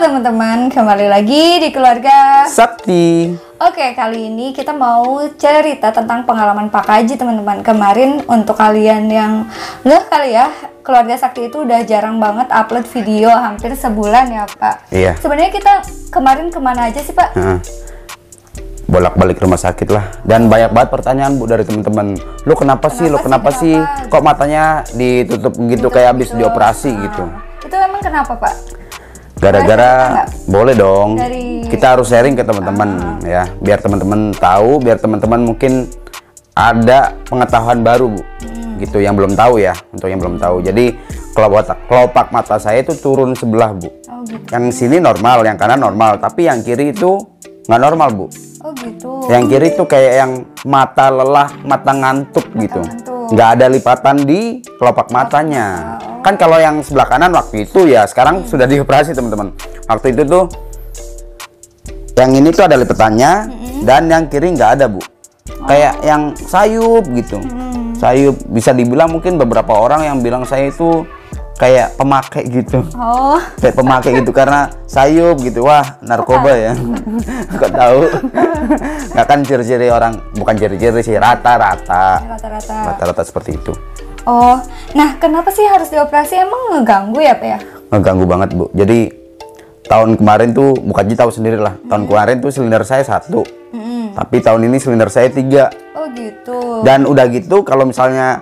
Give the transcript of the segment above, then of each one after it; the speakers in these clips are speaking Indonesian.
teman-teman, kembali lagi di Keluarga Sakti. Oke, kali ini kita mau cerita tentang pengalaman Pak Kaji teman-teman. Kemarin untuk kalian yang nggak kali ya, Keluarga Sakti itu udah jarang banget upload video, hampir sebulan ya Pak. Iya. Sebenarnya kita kemarin kemana aja sih Pak? Bolak-balik rumah sakit lah, dan banyak banget pertanyaan Bu dari teman-teman. Lu kenapa sih? Kok matanya ditutup gitu kayak habis dioperasi gitu? Itu emang kenapa Pak? Gara-gara boleh dong. Dari... Kita harus sharing ke teman-teman ya, biar teman-teman tahu, biar teman-teman mungkin ada pengetahuan baru Bu. Gitu yang belum tahu ya, untuk yang belum tahu. Jadi kelopak mata saya itu turun sebelah Bu. Oh, gitu. Yang sini normal, yang kanan normal, tapi yang kiri itu nggak normal Bu. Oh gitu. Yang kiri tuh kayak yang mata lelah, mata ngantuk gitu. Nggak ada lipatan di kelopak matanya. Kan kalau yang sebelah kanan waktu itu ya, sekarang sudah dioperasi teman-teman. Waktu itu tuh yang ini tuh ada lipatannya, dan yang kiri nggak ada Bu. Kayak yang sayup gitu. Sayup, bisa dibilang mungkin beberapa orang yang bilang saya itu kayak pemakai gitu. Oh. Kayak pemakai gitu karena sayup gitu. Wah, narkoba ya. Kok tahu? Nggak kan ciri-ciri orang, bukan ciri-ciri sih, rata-rata seperti itu. Oh, nah kenapa sih harus dioperasi? Emang ngeganggu ya Pak ya? Ngeganggu banget Bu. Jadi tahun kemarin tuh, bukan tahu sendiri lah. Tahun kemarin tuh silinder saya 1, tapi tahun ini silinder saya 3. Oh gitu. Dan udah gitu kalau misalnya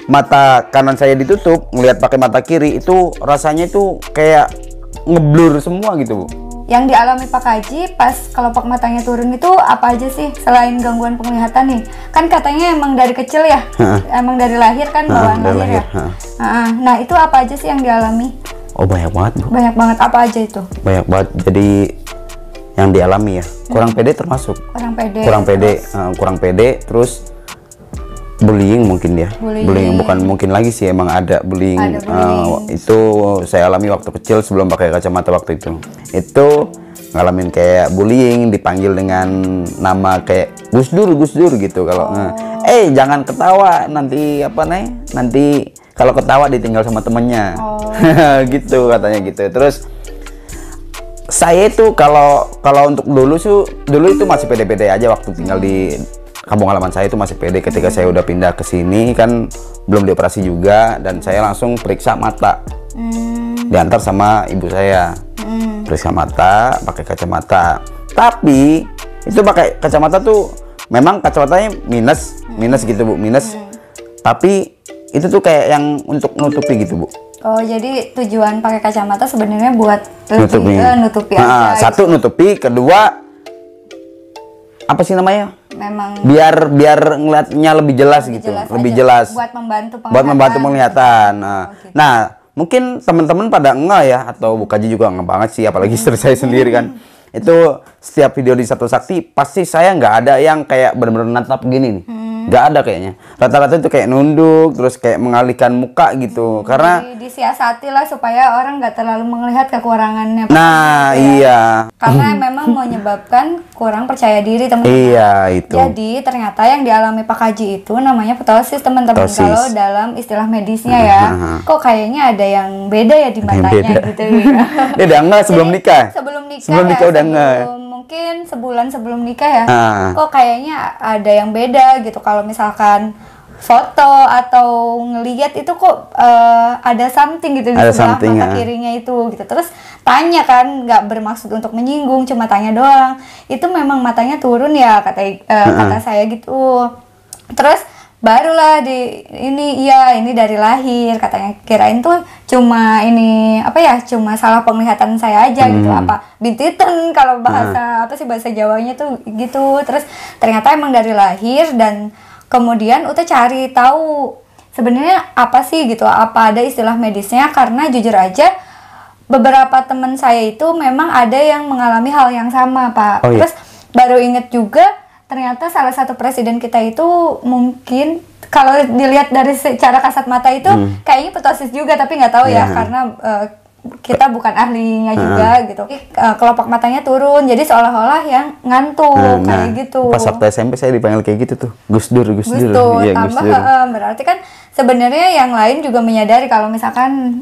mata kanan saya ditutup, ngelihat pakai mata kiri itu rasanya itu kayak ngeblur semua gitu Bu. Yang dialami Pak Kaji pas kelopak matanya turun itu apa aja sih selain gangguan penglihatan nih? Kan katanya emang dari kecil ya, emang dari lahir kan bawaan lahir ya. Nah itu apa aja sih yang dialami? Oh banyak banget Bu. Banyak banget, apa aja itu? Banyak banget. Jadi yang dialami ya, kurang pede termasuk. Kurang pede, terus bullying mungkin ya. Bullying bukan mungkin lagi sih, emang ada bullying. Itu saya alami waktu kecil sebelum pakai kacamata waktu itu. Itu ngalamin kayak bullying, dipanggil dengan nama kayak Gus Dur gitu kalau jangan ketawa, nanti nanti kalau ketawa ditinggal sama temennya. Gitu katanya gitu. Terus saya itu kalau untuk dulu itu masih pede-pede aja waktu tinggal di kampung halaman saya itu masih pede. Ketika saya udah pindah ke sini kan belum dioperasi juga, dan saya langsung periksa mata. Diantar sama ibu saya. Periksa mata pakai kacamata. Tapi itu pakai kacamata tuh memang kacamatanya minus gitu Bu, minus. Tapi itu tuh kayak yang untuk nutupi gitu Bu. Oh, jadi tujuan pakai kacamata sebenarnya buat nutupi aja. Satu gitu. Nutupi, kedua apa sih namanya? Memang biar ngeliatnya lebih jelas gitu, lebih jelas. Buat membantu penglihatan. Buat membantu penglihatan. Nah, mungkin teman-teman pada enggak ya, atau Bu Kaji juga enggak banget sih, apalagi istri saya sendiri kan. Itu setiap video di Satu Sakti pasti saya nggak ada yang kayak bener-bener natap gini nih. Nggak ada kayaknya. Rata-rata itu kayak nunduk, terus kayak mengalihkan muka gitu. Karena disiasati lah supaya orang nggak terlalu melihat kekurangannya. Nah, iya. Karena memang menyebabkan kurang percaya diri teman-teman. Iya, itu. Jadi ternyata yang dialami Pak Kaji itu namanya ptosis teman-teman. Kalau dalam istilah medisnya ya. Kok kayaknya ada yang beda ya di matanya gitu ya. Udah enggak sebelum nikah? Sebelum nikah udah enggak. Mungkin sebulan sebelum nikah ya. Kok kayaknya ada yang beda gitu. Kalau misalkan foto atau ngelihat itu kok ada something gitu di sebelah mata kirinya itu gitu. Terus tanya kan, nggak bermaksud untuk menyinggung, cuma tanya doang. Itu memang matanya turun ya kata saya gitu. Terus barulah ini dari lahir katanya, kirain tuh cuma cuma salah penglihatan saya aja gitu, bintitan kalau bahasa bahasa Jawanya tuh gitu. Terus ternyata emang dari lahir, dan kemudian Uta cari tahu sebenarnya apa sih gitu, apa ada istilah medisnya, karena jujur aja beberapa teman saya itu memang ada yang mengalami hal yang sama Pak. Terus baru inget juga ternyata salah satu presiden kita itu mungkin kalau dilihat dari secara kasat mata itu kayaknya ptosis juga, tapi nggak tahu ya karena kita bukan ahlinya juga gitu. Kelopak matanya turun, jadi seolah-olah yang ngantuk kayak gitu. Pas waktu SMP saya dipanggil kayak gitu tuh, Gus Dur. Iya, tambah Gus Dur. Berarti kan sebenarnya yang lain juga menyadari kalau misalkan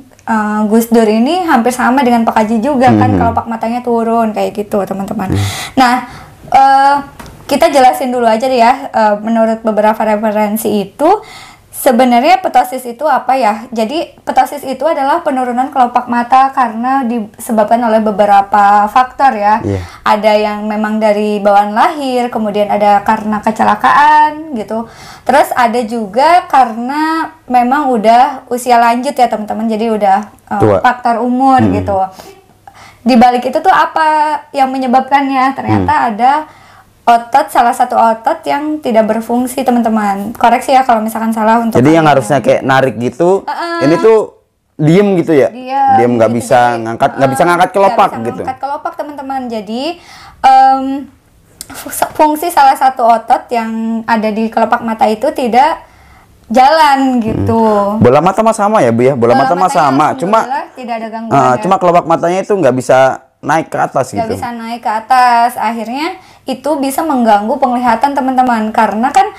Gus Dur ini hampir sama dengan Pak Haji juga kan, kelopak matanya turun kayak gitu teman-teman. Nah, kita jelasin dulu aja deh ya, menurut beberapa referensi itu sebenarnya ptosis itu apa ya? Jadi ptosis itu adalah penurunan kelopak mata karena disebabkan oleh beberapa faktor ya. Ada yang memang dari bawaan lahir, kemudian ada karena kecelakaan gitu. Terus ada juga karena memang udah usia lanjut ya teman-teman. Jadi udah faktor umur gitu. Di balik itu tuh apa yang menyebabkannya? Ternyata ada salah satu otot yang tidak berfungsi teman-teman. Koreksi ya kalau misalkan salah untuk. Jadi yang harusnya kayak narik gitu, ini tuh diem gitu ya? Diem nggak gitu, bisa ngangkat, nggak bisa ngangkat kelopak gitu. Ngangkat kelopak teman-teman. Jadi fungsi salah satu otot yang ada di kelopak mata itu tidak jalan gitu. Bola mata mah sama ya Bu ya? Bola mata mah sama, cuma tidak ada gangguan. Cuma kelopak matanya itu nggak bisa naik ke atas gitu. Nggak bisa naik ke atas, akhirnya itu bisa mengganggu penglihatan teman-teman karena kan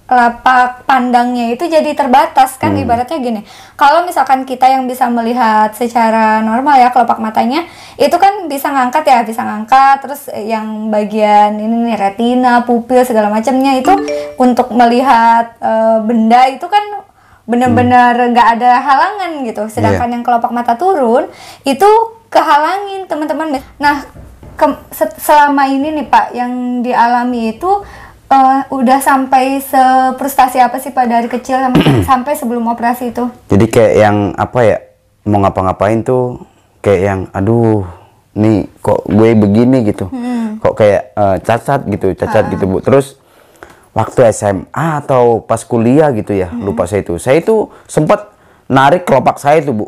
lapak pandangnya itu jadi terbatas kan. Ibaratnya gini, kalau misalkan kita yang bisa melihat secara normal ya kelopak matanya itu kan bisa ngangkat ya, bisa ngangkat, terus yang bagian ini nih retina, pupil segala macamnya itu untuk melihat benda itu kan benar-benar nggak ada halangan gitu. Sedangkan yang kelopak mata turun itu kehalangin teman-teman. Nah, selama ini nih Pak yang dialami itu udah sampai frustasi apa sih Pak dari kecil sampai sebelum operasi itu? Jadi kayak yang apa ya, mau ngapa-ngapain tuh kayak yang aduh nih kok gue begini gitu, kok kayak cacat gitu Bu. Terus waktu SMA atau pas kuliah gitu ya, lupa saya itu sempat narik kelopak saya tuh Bu.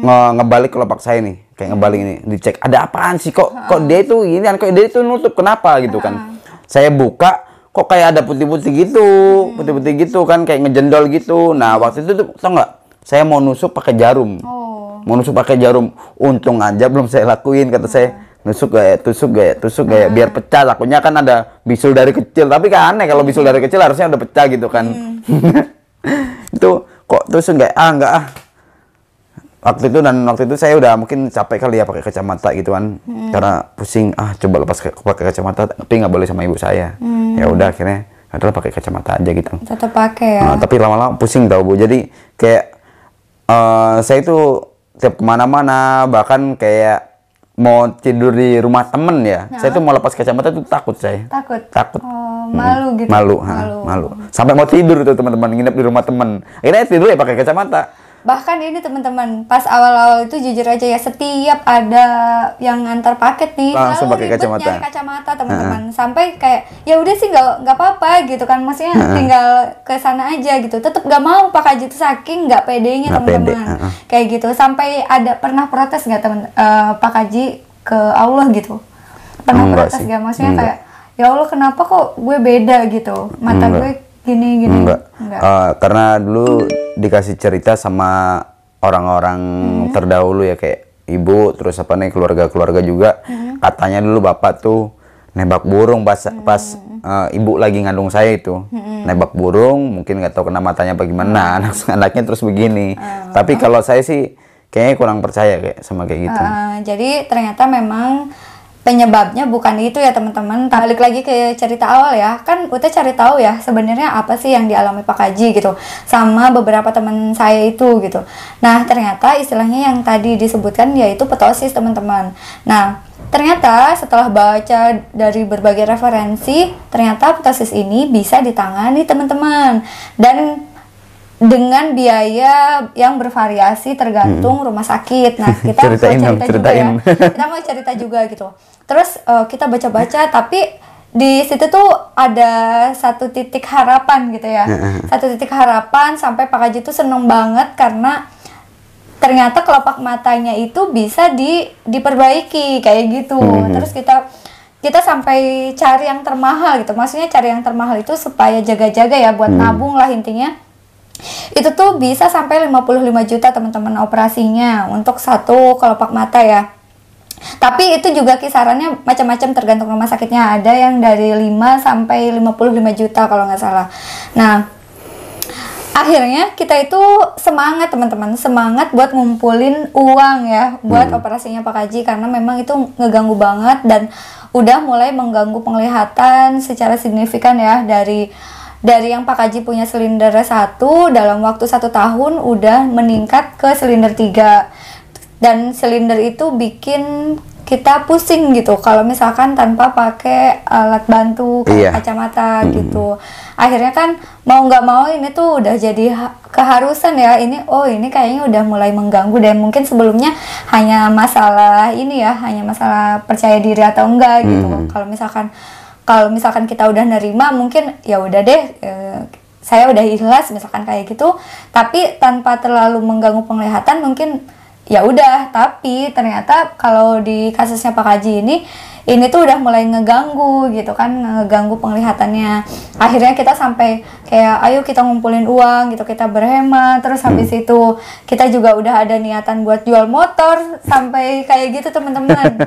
Ngebalik kelopak saya nih, kayak ngebalik ini, dicek ada apaan sih kok dia itu ini kan, kok dia itu nutup kenapa gitu kan. Saya buka kok kayak ada putih-putih gitu kan, kayak ngejendol gitu. Nah waktu itu tuh tau nggak, saya mau nusuk pakai jarum. Untung aja belum saya lakuin, kata saya tusuk gak ya biar pecah, takutnya kan ada bisul dari kecil, tapi kan aneh kalau bisul dari kecil harusnya udah pecah gitu kan. Itu kok tusuk enggak waktu itu saya udah mungkin capek kali ya pakai kacamata gitu kan, karena pusing, coba lepas pakai kacamata, tapi nggak boleh sama ibu saya. Ya udah akhirnya adalah pakai kacamata aja gitu. Tetap pakai ya. Tapi lama-lama pusing tau Bu, jadi kayak saya itu tiap kemana-mana, bahkan kayak mau tidur di rumah temen ya, saya tuh mau lepas kacamata tuh takut saya. Takut. Malu gitu. Malu. Sampai mau tidur tuh teman-teman, nginep di rumah temen. Akhirnya tidur ya pakai kacamata. Bahkan ini teman-teman, pas awal-awal itu jujur aja ya, setiap ada yang ngantar paket nih langsung pakai kacamata. Nyari kacamata teman-teman. Sampai kayak ya udah sih nggak apa-apa gitu kan, maksudnya tinggal ke sana aja gitu. Tetap nggak mau Pak Haji itu saking nggak pedenya teman-teman. Kayak gitu. Sampai ada pernah protes nggak Pak Haji ke Allah gitu? Pernah protes nggak? Maksudnya kayak ya Allah kenapa kok gue beda gitu, mata gue gini. Enggak. Karena dulu dikasih cerita sama orang-orang terdahulu ya, kayak ibu, terus apa nih keluarga juga, katanya dulu bapak tuh nembak burung pas ibu lagi ngandung saya itu, nembak burung, mungkin nggak tahu kena matanya apa gimana, anaknya terus begini. Tapi kalau saya sih kayaknya kurang percaya kayak sama kayak gitu. Jadi ternyata memang penyebabnya bukan itu ya teman-teman. Balik lagi ke cerita awal ya, kan Ute cari tahu ya sebenarnya apa sih yang dialami Pak Haji gitu sama beberapa teman saya itu gitu. Nah ternyata istilahnya yang tadi disebutkan yaitu ptosis teman-teman. Nah ternyata setelah baca dari berbagai referensi, ternyata ptosis ini bisa ditangani teman-teman, dan dengan biaya yang bervariasi tergantung rumah sakit. Nah, kita mau cerita juga gitu. Terus kita baca-baca, tapi di situ tuh ada satu titik harapan gitu ya. Satu titik harapan sampai Pak Haji tuh seneng banget karena ternyata kelopak matanya itu bisa diperbaiki kayak gitu. Terus kita sampai cari yang termahal gitu. Maksudnya cari yang termahal itu supaya jaga-jaga ya, buat nabung lah intinya. Itu tuh bisa sampai 55 juta teman-teman operasinya untuk satu kelopak mata ya. Tapi itu juga kisarannya macam-macam tergantung rumah sakitnya. Ada yang dari 5 sampai 55 juta kalau nggak salah. Nah, akhirnya kita itu semangat teman-teman, semangat buat ngumpulin uang ya buat operasinya Pak Haji, karena memang itu ngeganggu banget dan udah mulai mengganggu penglihatan secara signifikan ya. Dari yang Pak Haji punya silinder 1, dalam waktu 1 tahun udah meningkat ke silinder 3, dan silinder itu bikin kita pusing gitu kalau misalkan tanpa pakai alat bantu kayak kacamata gitu. Akhirnya kan mau nggak mau ini tuh udah jadi keharusan ya, ini kayaknya udah mulai mengganggu, dan mungkin sebelumnya hanya masalah ini ya, hanya masalah percaya diri atau enggak gitu. Kalau misalkan kita udah nerima, mungkin ya udah deh, saya udah ikhlas misalkan kayak gitu, tapi tanpa terlalu mengganggu penglihatan mungkin ya udah. Tapi ternyata kalau di kasusnya Pak Haji ini tuh udah mulai ngeganggu gitu kan, ngeganggu penglihatannya. Akhirnya kita sampai kayak ayo kita ngumpulin uang gitu, kita berhemat, terus habis itu kita juga udah ada niatan buat jual motor sampai kayak gitu teman-teman.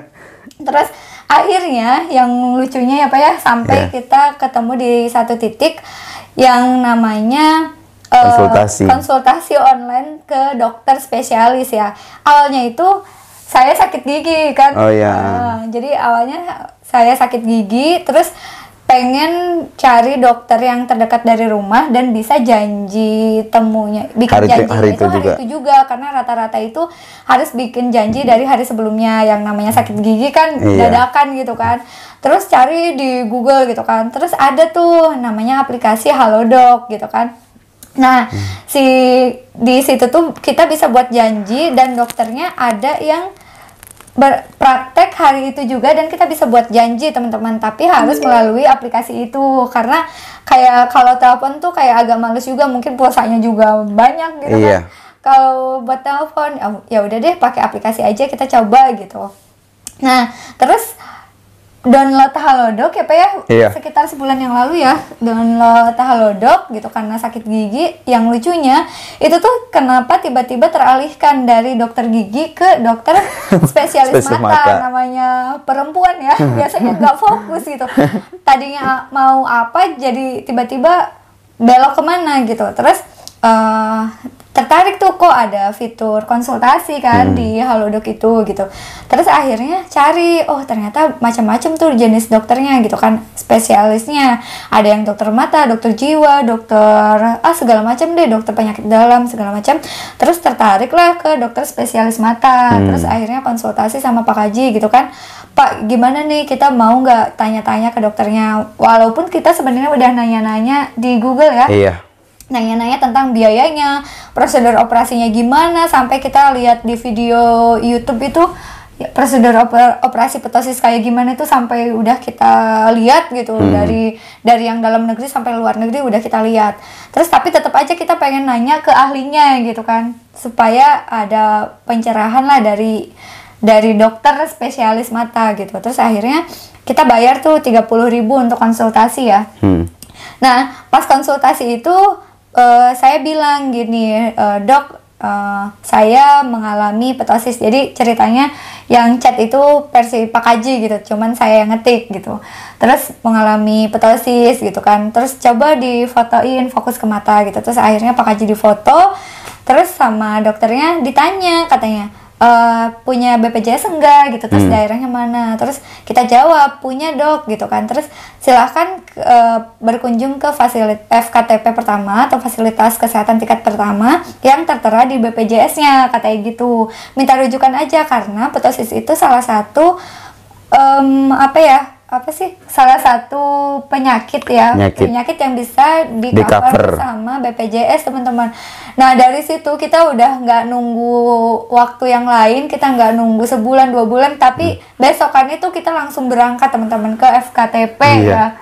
Terus akhirnya yang lucunya ya Pak ya, sampai kita ketemu di satu titik yang namanya konsultasi online ke dokter spesialis ya. Awalnya itu saya sakit gigi kan. Jadi awalnya saya sakit gigi, terus pengen cari dokter yang terdekat dari rumah dan bisa janji temunya, bikin janji hari itu juga, karena rata-rata itu harus bikin janji dari hari sebelumnya. Yang namanya sakit gigi kan dadakan gitu kan. Terus cari di Google gitu kan. Terus ada tuh namanya aplikasi Halodoc gitu kan. Nah, di situ tuh kita bisa buat janji, dan dokternya ada yang berpraktek hari itu juga, dan kita bisa buat janji teman-teman, tapi harus melalui aplikasi itu. Karena kayak kalau telepon tuh kayak agak males juga, mungkin pulsanya juga banyak gitu kan. Kalau buat telepon ya udah deh pakai aplikasi aja, kita coba gitu. Nah, terus download Halodoc ya Pak ya, sekitar sebulan yang lalu ya, download Halodoc gitu karena sakit gigi. Yang lucunya itu tuh kenapa tiba-tiba teralihkan dari dokter gigi ke dokter spesialis mata. Namanya perempuan ya, biasanya nggak fokus gitu. Tadinya mau apa, jadi tiba-tiba belok kemana gitu. Terus tertarik tuh, kok ada fitur konsultasi kan di Halodoc itu gitu. Terus akhirnya cari, ternyata macam-macam tuh jenis dokternya gitu kan, spesialisnya. Ada yang dokter mata, dokter jiwa, dokter segala macam deh, dokter penyakit dalam segala macam. Terus tertarik lah ke dokter spesialis mata. Terus akhirnya konsultasi sama Pak Haji gitu kan. Pak, gimana nih, kita mau nggak tanya-tanya ke dokternya? Walaupun kita sebenarnya udah nanya-nanya di Google ya. Nanya-nanya tentang biayanya, prosedur operasinya gimana, sampai kita lihat di video YouTube itu ya, prosedur operasi ptosis kayak gimana itu sampai udah kita lihat gitu. Dari yang dalam negeri sampai luar negeri udah kita lihat. Terus tapi tetap aja kita pengen nanya ke ahlinya gitu kan, supaya ada pencerahan lah dari dokter spesialis mata gitu. Terus akhirnya kita bayar tuh 30.000 untuk konsultasi ya. Nah, pas konsultasi itu saya bilang gini, dok, saya mengalami ptosis. Jadi ceritanya yang chat itu versi Pak Haji gitu, cuman saya yang ngetik gitu. Terus mengalami ptosis gitu kan. Terus coba difotoin, fokus ke mata gitu. Terus akhirnya Pak Haji difoto, terus sama dokternya ditanya, katanya punya BPJS enggak gitu. Terus daerahnya mana? Terus kita jawab punya dok gitu kan. Terus silahkan berkunjung ke fasilitas FKTP pertama atau fasilitas kesehatan tingkat pertama yang tertera di BPJS-nya, katanya gitu. Minta rujukan aja karena ptosis itu salah satu salah satu penyakit ya, penyakit yang bisa di cover sama BPJS teman-teman. Nah dari situ kita udah nggak nunggu waktu yang lain, kita nggak nunggu sebulan 2 bulan, tapi besokan itu kita langsung berangkat teman-teman ke FKTP ya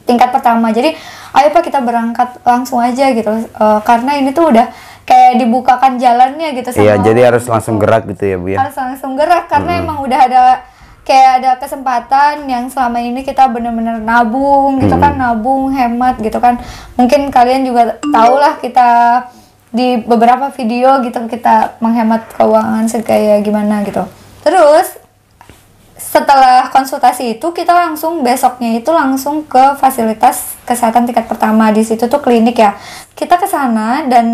tingkat pertama. Jadi ayo Pak, kita berangkat langsung aja gitu, karena ini tuh udah kayak dibukakan jalannya gitu sama jadi harus langsung gerak gitu ya Bu ya. Harus langsung gerak karena emang udah ada kayak ada kesempatan yang selama ini kita bener-bener nabung gitu kan, nabung, hemat gitu kan. Mungkin kalian juga tahu lah kita di beberapa video gitu kita menghemat keuangan kayak gimana gitu. Terus setelah konsultasi itu kita langsung besoknya itu langsung ke fasilitas kesehatan tingkat pertama. Di situ tuh klinik ya. Kita ke sana dan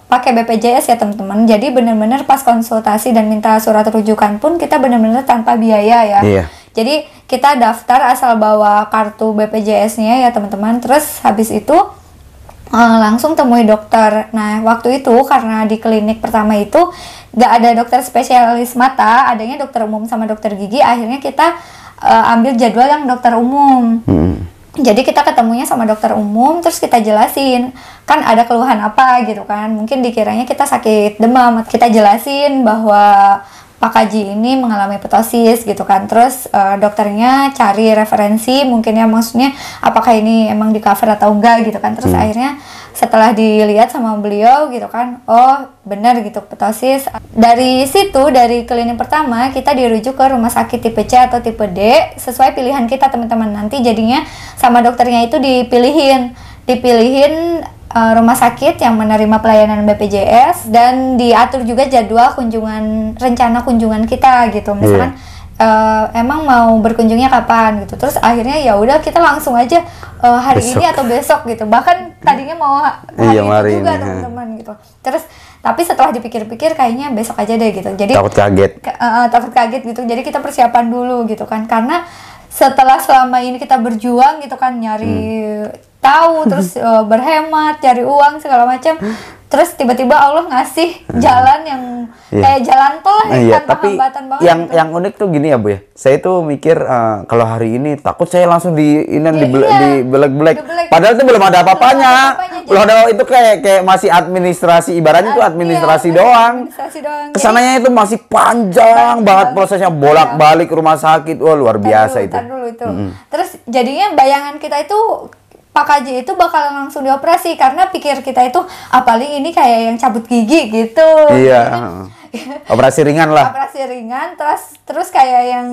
pakai BPJS ya teman-teman. Jadi benar-benar pas konsultasi dan minta surat rujukan pun kita benar-benar tanpa biaya ya. Iya. Jadi kita daftar asal bawa kartu BPJS-nya ya teman-teman. Terus habis itu langsung temui dokter. Nah waktu itu karena di klinik pertama itu nggak ada dokter spesialis mata, adanya dokter umum sama dokter gigi. Akhirnya kita ambil jadwal yang dokter umum. Jadi kita ketemunya sama dokter umum, terus kita jelasin kan ada keluhan apa gitu kan. Mungkin dikiranya kita sakit demam. Kita jelasin bahwa Pak Kaji ini mengalami ptosis gitu kan. Terus dokternya cari referensi mungkin ya, maksudnya apakah ini emang di cover atau enggak gitu kan. Terus akhirnya setelah dilihat sama beliau gitu kan, oh benar gitu ptosis. Dari situ, dari klinik pertama kita dirujuk ke rumah sakit tipe C atau tipe D sesuai pilihan kita teman-teman. Nanti jadinya sama dokternya itu dipilihin rumah sakit yang menerima pelayanan BPJS, dan diatur juga jadwal rencana kunjungan kita gitu. Misalkan emang mau berkunjungnya kapan gitu. Terus akhirnya ya udah kita langsung aja hari besok. Ini atau besok gitu. Bahkan tadinya mau hari ini juga teman-teman gitu. Terus tapi setelah dipikir-pikir kayaknya besok aja deh gitu. Jadi takut kaget gitu. Jadi kita persiapan dulu gitu kan. Karena setelah selama ini kita berjuang gitu kan, nyari tahu, terus berhemat, cari uang segala macam, terus tiba-tiba Allah ngasih jalan yang kayak jalan tol lah, tanpa hambatan banget. Yang unik tuh gini ya Bu ya, saya tuh mikir kalau hari ini takut saya langsung dibelek-belek, padahal itu belum ada apa-apanya, belum ada, itu kayak masih administrasi, ibaratnya itu administrasi doang. Kesananya itu masih panjang banget prosesnya, bolak-balik rumah sakit, wah luar biasa itu. Terus jadinya bayangan kita itu Pak Kaji itu bakal langsung dioperasi, karena pikir kita itu paling ini kayak yang cabut gigi gitu. Iya. Operasi ringan lah. Operasi ringan, terus kayak yang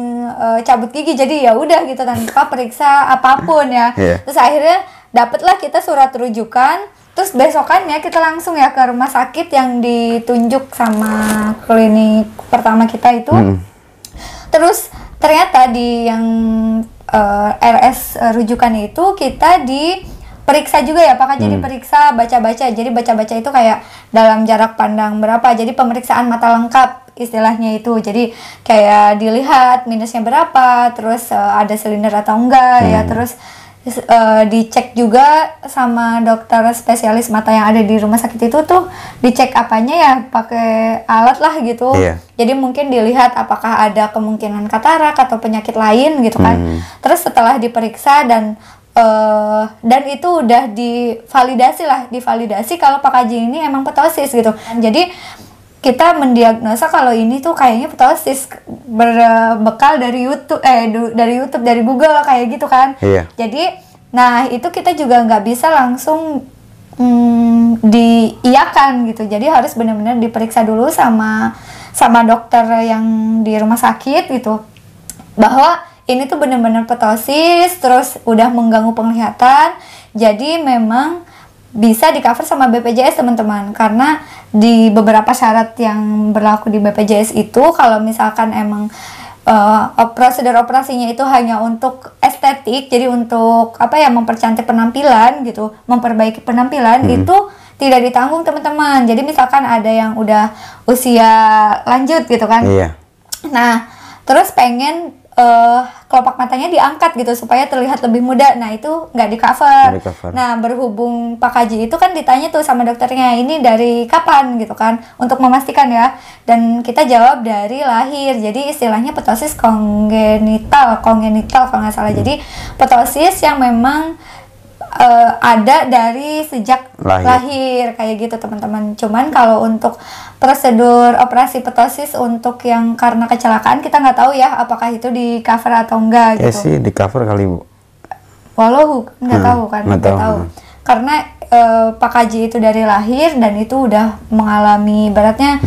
cabut gigi, jadi ya udah gitu tanpa periksa apapun ya. Terus akhirnya dapatlah kita surat rujukan. Terus besokannya kita langsung ya ke rumah sakit yang ditunjuk sama klinik pertama kita itu. Terus ternyata di yang RS rujukan itu kita diperiksa juga ya Pak Kaji, diperiksa baca-baca. Jadi baca-baca itu kayak dalam jarak pandang berapa, jadi pemeriksaan mata lengkap istilahnya itu. Jadi kayak dilihat minusnya berapa, terus ada silinder atau enggak ya, terus dicek juga sama dokter spesialis mata yang ada di rumah sakit itu tuh, dicek apanya ya pakai alat lah gitu. Jadi mungkin dilihat apakah ada kemungkinan katarak atau penyakit lain gitu kan. Terus setelah diperiksa dan itu udah divalidasi kalau Pak Kaji ini emang ptosis gitu. Jadi kita mendiagnosa kalau ini tuh kayaknya ptosis berbekal dari YouTube, dari Google kayak gitu kan. Jadi, nah itu kita juga nggak bisa langsung diiyakan gitu. Jadi harus benar-benar diperiksa dulu sama dokter yang di rumah sakit gitu, bahwa ini tuh benar-benar ptosis, terus udah mengganggu penglihatan. Jadi memang bisa di cover sama BPJS teman-teman, karena di beberapa syarat yang berlaku di BPJS itu kalau misalkan emang prosedur operasinya itu hanya untuk estetik, jadi untuk mempercantik penampilan gitu, memperbaiki penampilan, itu tidak ditanggung teman-teman. Jadi misalkan ada yang udah usia lanjut gitu kan, nah terus pengen kelopak matanya diangkat gitu supaya terlihat lebih muda, nah itu nggak di cover. Nah berhubung Pak Kaji itu kan ditanya tuh sama dokternya, ini dari kapan gitu kan, untuk memastikan ya, dan kita jawab dari lahir. Jadi istilahnya ptosis kongenital kalau nggak salah. Jadi ptosis yang memang ada dari sejak lahir kayak gitu teman-teman. Cuman kalau untuk prosedur operasi ptosis untuk yang karena kecelakaan kita nggak tahu ya apakah itu di cover atau enggak gitu. Sih di cover kali Bu. Walau nggak tahu kan, nggak tahu. Karena Pak Kaji itu dari lahir dan itu udah mengalami ibaratnya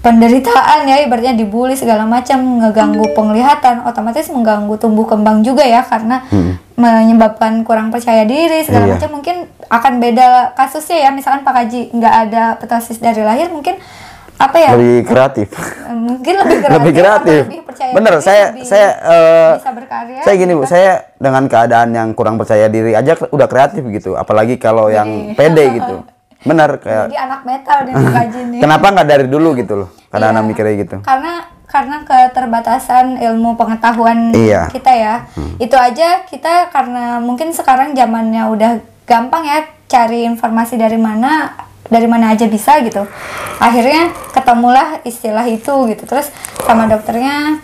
penderitaan ya, ibaratnya dibully segala macam, ngeganggu penglihatan, otomatis mengganggu tumbuh kembang juga ya, karena menyebabkan kurang percaya diri segala macam. Mungkin akan beda kasusnya ya, misalkan Pak Kaji nggak ada ptosis dari lahir, mungkin apa ya? Lebih kreatif. Mungkin lebih kreatif. Lebih kreatif. Lebih percaya bener, diri, saya bisa berkarya. Saya gini Bu, saya dengan keadaan yang kurang percaya diri aja udah kreatif gitu. Apalagi kalau yang pede gitu. Bener kayak. Jadi anak metal nih Kajin nih. Kenapa nggak dari dulu gitu loh? Karena anak mikirnya gitu. Karena keterbatasan ilmu pengetahuan kita ya. Itu aja kita karena mungkin sekarang zamannya udah gampang ya cari informasi dari mana aja bisa gitu. Akhirnya ketemulah istilah itu gitu. Terus sama dokternya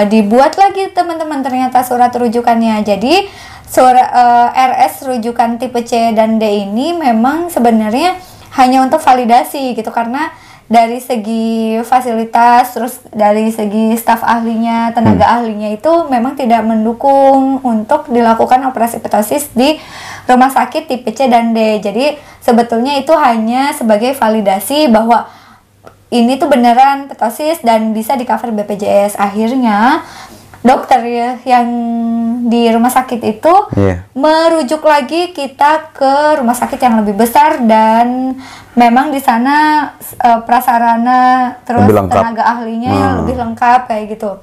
dibuat lagi teman-teman ternyata surat rujukannya. Jadi RS rujukan tipe C dan D ini memang sebenarnya hanya untuk validasi gitu, karena dari segi fasilitas, terus dari segi staf ahlinya, tenaga ahlinya itu memang tidak mendukung untuk dilakukan operasi ptosis di rumah sakit tipe C dan D. Jadi sebetulnya itu hanya sebagai validasi bahwa ini tuh beneran ptosis dan bisa di cover BPJS. Akhirnya dokter yang di rumah sakit itu merujuk lagi kita ke rumah sakit yang lebih besar, dan memang di sana prasarana terus tenaga ahlinya lebih lengkap kayak gitu.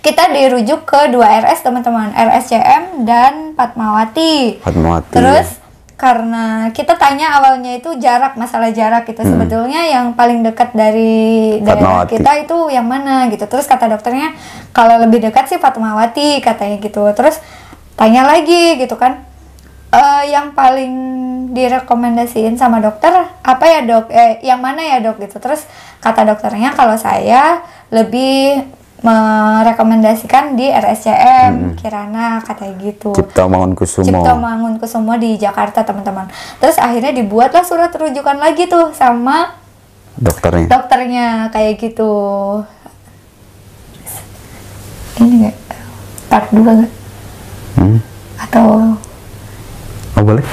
Kita dirujuk ke 2 RS teman-teman, RSCM dan Fatmawati. Terus karena kita tanya awalnya itu masalah jarak gitu, sebetulnya yang paling dekat dari daerah kita itu yang mana gitu. Terus kata dokternya kalau lebih dekat sih Fatmawati katanya gitu. Terus tanya lagi gitu kan, yang paling direkomendasiin sama dokter apa ya dok, yang mana ya dok gitu. Terus kata dokternya kalau saya lebih merekomendasikan di RSCM Kirana katanya gitu. Cipto Mangunkusumo di Jakarta teman-teman. Terus akhirnya dibuatlah surat rujukan lagi tuh sama dokternya kayak gitu. Ini nggak part 2 nggak? Atau boleh?